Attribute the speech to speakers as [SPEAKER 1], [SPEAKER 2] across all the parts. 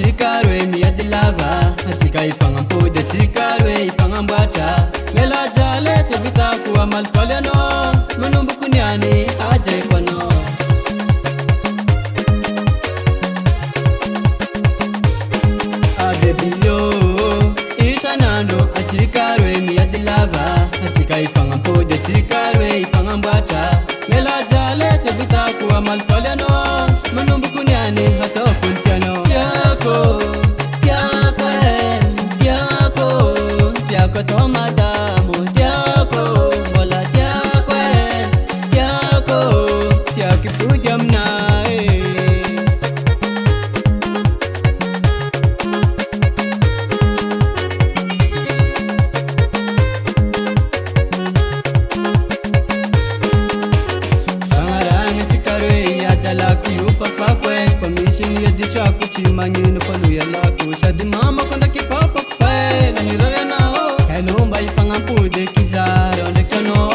[SPEAKER 1] Chikaroe miady lava Chika ifangampody chikaroe ifangamboatra Mela jale tsy vita koa malifaly anao Manomboko niany ajaiko anao Abebio isanandro Chikaroe miady lava Chika ifangampody chikaroe ifangamboatra Mela jale tsy vita koa malifaly anao Manomboko niany ataoko ny tianao Tiako to madamo Tiako mbola tiako Tiako ipody aminahy Fagnaragna tsikaroe iadalako io fafako Ko misy niadisako tsy magnino falo ialako Sady mamako ndraky papako fa lanirary anao Hello mba ifagnampody kizary ao ndraky anao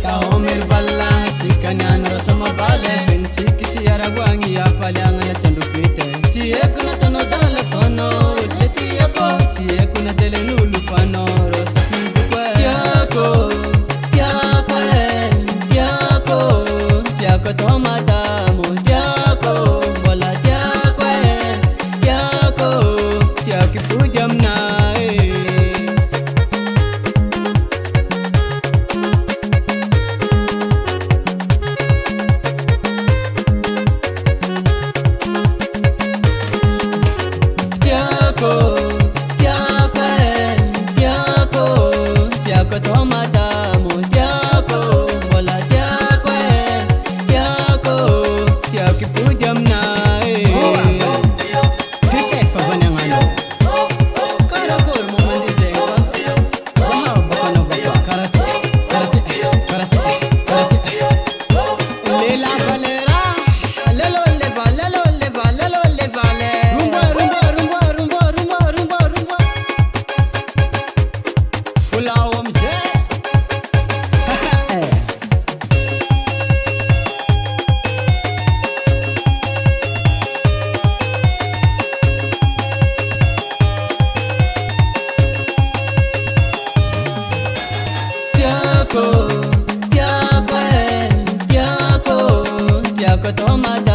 [SPEAKER 1] Taho mery valagna tsika niany rasa mabaly Feno tsiky sy arahoagny afaliagna na tiandro vita Tsy eko natanao dala fanao le tiako Tsy eko natelen'olo fanao ro safidiko Tiako to madamo Tiako mbola tiako Tiako ipody aminahy Tiako to madamo Tiako mbola tiako Tiako ipody aminahy Hitsy favany agnano Karakory mo mandizegny fa Zahaw baka anao karate Lela valera Lelo leva Rumba Fulao amizay Tiako to madamo